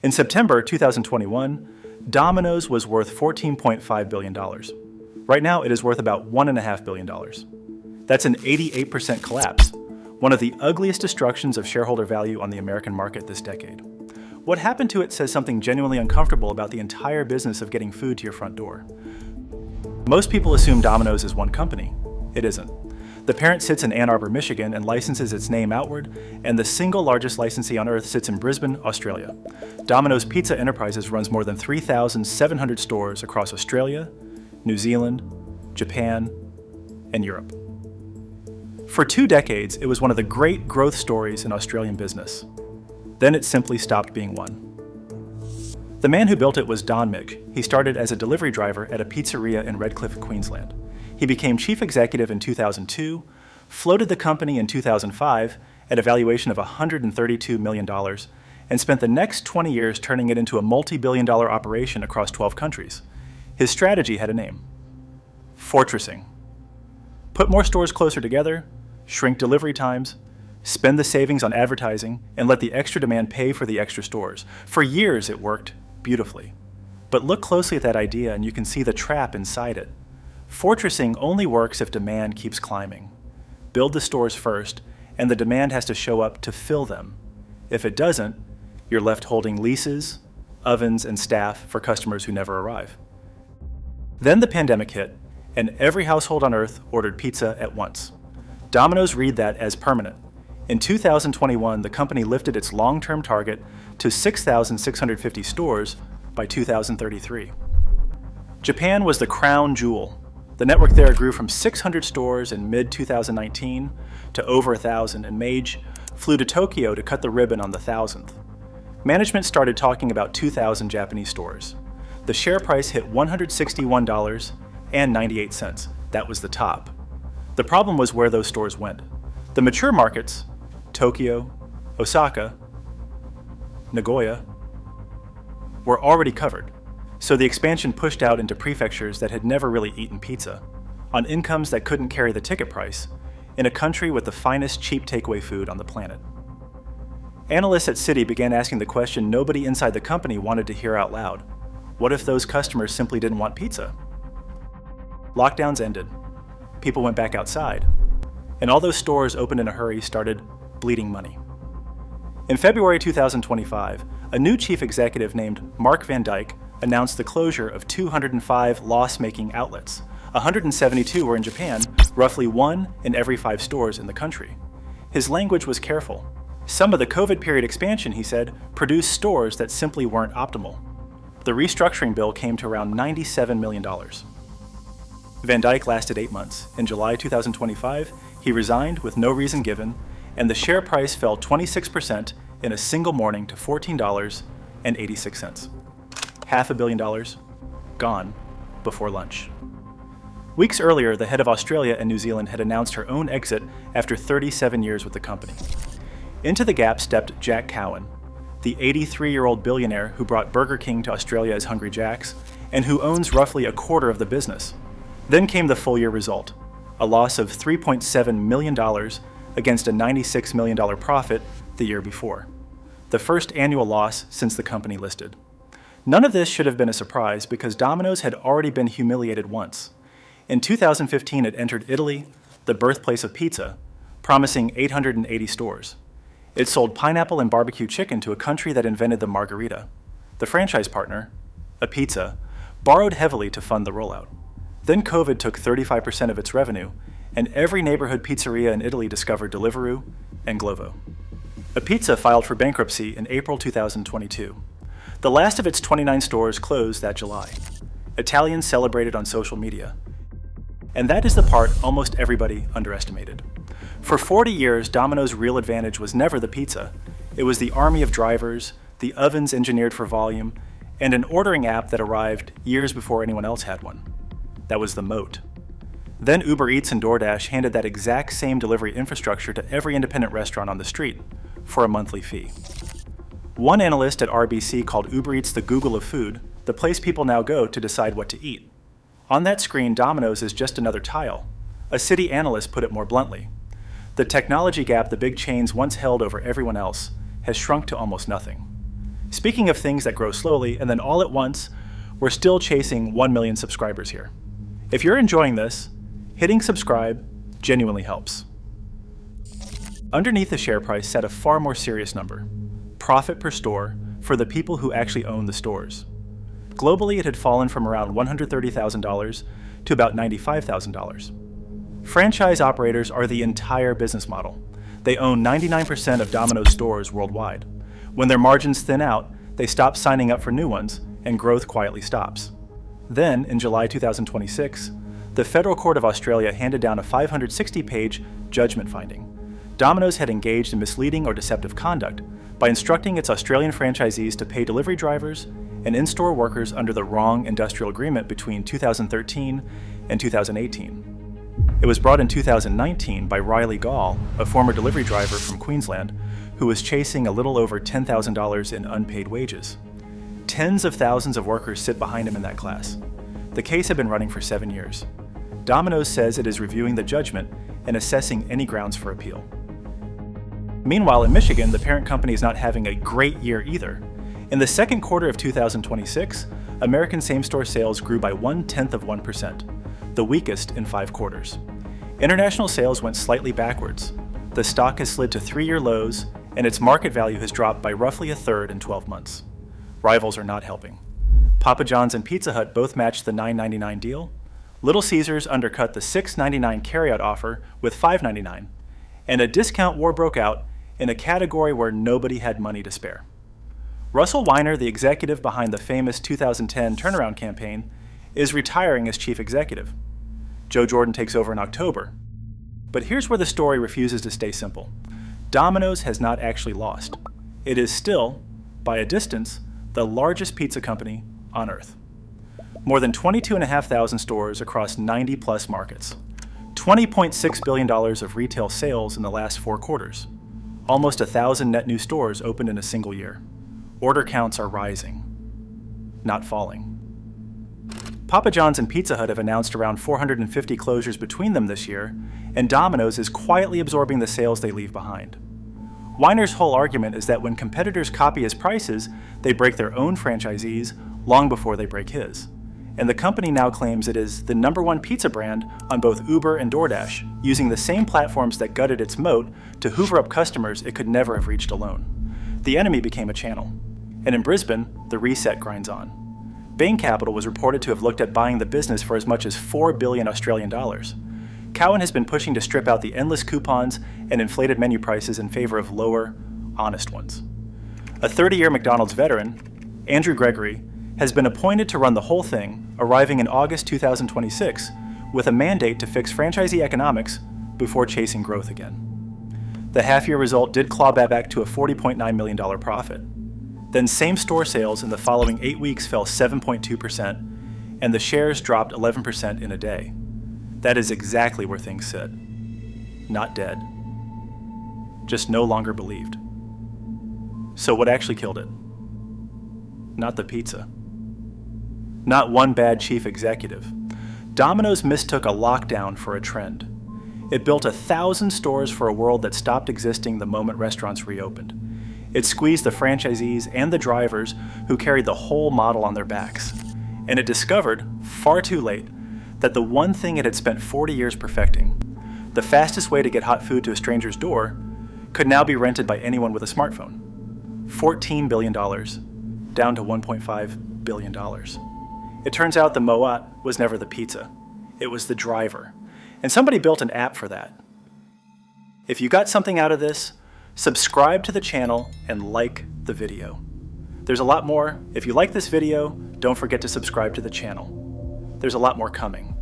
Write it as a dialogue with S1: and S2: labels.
S1: In September 2021, Domino's was worth $14.5 billion. Right now, it is worth about $1.5 billion. That's an 88% collapse, one of the ugliest destructions of shareholder value on the American market this decade. What happened to it says something genuinely uncomfortable about the entire business of getting food to your front door. Most people assume Domino's is one company. It isn't. The parent sits in Ann Arbor, Michigan, and licenses its name outward, and the single largest licensee on earth sits in Brisbane, Australia. Domino's Pizza Enterprises runs more than 3,700 stores across Australia, New Zealand, Japan, and Europe. For 2 decades, it was one of the great growth stories in Australian business. Then it simply stopped being one. The man who built it was Don Mick. He started as a delivery driver at a pizzeria in Redcliffe, Queensland. He became chief executive in 2002, floated the company in 2005 at a valuation of $132 million, and spent the next 20 years turning it into a multi-billion-dollar operation across 12 countries. His strategy had a name: fortressing. Put more stores closer together, shrink delivery times, spend the savings on advertising, and let the extra demand pay for the extra stores. For years, it worked beautifully. But look closely at that idea and you can see the trap inside it. Fortressing only works if demand keeps climbing. Build the stores first, and the demand has to show up to fill them. If it doesn't, you're left holding leases, ovens, and staff for customers who never arrive. Then the pandemic hit, and every household on earth ordered pizza at once. Domino's read that as permanent. In 2021, the company lifted its long-term target to 6,650 stores by 2033. Japan was the crown jewel. The network there grew from 600 stores in mid-2019 to over 1,000, and Mage flew to Tokyo to cut the ribbon on the 1,000th. Management started talking about 2,000 Japanese stores. The share price hit $161.98. That was the top. The problem was where those stores went. The mature markets, Tokyo, Osaka, Nagoya, were already covered. So the expansion pushed out into prefectures that had never really eaten pizza, on incomes that couldn't carry the ticket price, in a country with the finest cheap takeaway food on the planet. Analysts at Citi began asking the question nobody inside the company wanted to hear out loud. What if those customers simply didn't want pizza? Lockdowns ended. People went back outside. And all those stores opened in a hurry started bleeding money. In February 2025, a new chief executive named Mark Van Dyke announced the closure of 205 loss-making outlets. 172 were in Japan, roughly 1 in every 5 stores in the country. His language was careful. Some of the COVID period expansion, he said, produced stores that simply weren't optimal. The restructuring bill came to around $97 million. Van Dyke lasted 8 months. In July 2025, he resigned with no reason given, and the share price fell 26% in a single morning to $14.86. $500 million gone before lunch. Weeks earlier, the head of Australia and New Zealand had announced her own exit after 37 years with the company. Into the gap stepped Jack Cowan, the 83-year-old billionaire who brought Burger King to Australia as Hungry Jack's and who owns roughly a quarter of the business. Then came the full-year result, a loss of $3.7 million against a $96 million profit the year before, the first annual loss since the company listed. None of this should have been a surprise because Domino's had already been humiliated once. In 2015, it entered Italy, the birthplace of pizza, promising 880 stores. It sold pineapple and barbecue chicken to a country that invented the margarita. The franchise partner, a pizza, borrowed heavily to fund the rollout. Then COVID took 35% of its revenue, and every neighborhood pizzeria in Italy discovered Deliveroo and Glovo. A pizza filed for bankruptcy in April 2022. The last of its 29 stores closed that July. Italians celebrated on social media. And that is the part almost everybody underestimated. For 40 years, Domino's real advantage was never the pizza. It was the army of drivers, the ovens engineered for volume, and an ordering app that arrived years before anyone else had one. That was the moat. Then Uber Eats and DoorDash handed that exact same delivery infrastructure to every independent restaurant on the street for a monthly fee. One analyst at RBC called Uber Eats the Google of food, the place people now go to decide what to eat. On that screen, Domino's is just another tile. A Citi analyst put it more bluntly. The technology gap the big chains once held over everyone else has shrunk to almost nothing. Speaking of things that grow slowly and then all at once, we're still chasing 1 million subscribers here. If you're enjoying this, hitting subscribe genuinely helps. Underneath the share price sat a far more serious number: profit per store for the people who actually own the stores. Globally, it had fallen from around $130,000 to about $95,000. Franchise operators are the entire business model. They own 99% of Domino's stores worldwide. When their margins thin out, they stop signing up for new ones, and growth quietly stops. Then, in July 2026, the Federal Court of Australia handed down a 560-page judgment finding. Domino's had engaged in misleading or deceptive conduct by instructing its Australian franchisees to pay delivery drivers and in-store workers under the wrong industrial agreement between 2013 and 2018. It was brought in 2019 by Riley Gall, a former delivery driver from Queensland, who was chasing a little over $10,000 in unpaid wages. Tens of thousands of workers sit behind him in that class. The case had been running for 7 years. Domino's says it is reviewing the judgment and assessing any grounds for appeal. Meanwhile, in Michigan, the parent company is not having a great year either. In the second quarter of 2026, American same-store sales grew by 0.1%, the weakest in 5 quarters. International sales went slightly backwards. The stock has slid to 3-year lows, and its market value has dropped by roughly a third in 12 months. Rivals are not helping. Papa John's and Pizza Hut both matched the $9.99 deal. Little Caesars undercut the $6.99 carryout offer with $5.99, and a discount war broke out in a category where nobody had money to spare. Russell Weiner, the executive behind the famous 2010 turnaround campaign, is retiring as chief executive. Joe Jordan takes over in October. But here's where the story refuses to stay simple. Domino's has not actually lost. It is still, by a distance, the largest pizza company on earth. More than 22,500 stores across 90-plus markets. $20.6 billion of retail sales in the last 4 quarters. Almost 1,000 net new stores opened in a single year. Order counts are rising, not falling. Papa John's and Pizza Hut have announced around 450 closures between them this year, and Domino's is quietly absorbing the sales they leave behind. Weiner's whole argument is that when competitors copy his prices, they break their own franchisees long before they break his. And the company now claims it is the #1 pizza brand on both Uber and DoorDash, using the same platforms that gutted its moat to hoover up customers it could never have reached alone. The enemy became a channel. And in Brisbane, the reset grinds on. Bain Capital was reported to have looked at buying the business for as much as $4 billion Australian dollars. Cowen has been pushing to strip out the endless coupons and inflated menu prices in favor of lower, honest ones. A 30-year McDonald's veteran, Andrew Gregory, has been appointed to run the whole thing, arriving in August 2026 with a mandate to fix franchisee economics before chasing growth again. The half-year result did claw back to a $40.9 million profit. Then same-store sales in the following 8 weeks fell 7.2%, and the shares dropped 11% in a day. That is exactly where things sit. Not dead. Just no longer believed. So what actually killed it? Not the pizza. Not one bad chief executive. Domino's mistook a lockdown for a trend. It built 1,000 stores for a world that stopped existing the moment restaurants reopened. It squeezed the franchisees and the drivers who carried the whole model on their backs. And it discovered, far too late, that the one thing it had spent 40 years perfecting, the fastest way to get hot food to a stranger's door, could now be rented by anyone with a smartphone. $14 billion, down to $1.5 billion. It turns out the Moat was never the pizza. It was the driver. And somebody built an app for that. If you got something out of this, subscribe to the channel and like the video. There's a lot more. If you like this video, don't forget to subscribe to the channel. There's a lot more coming.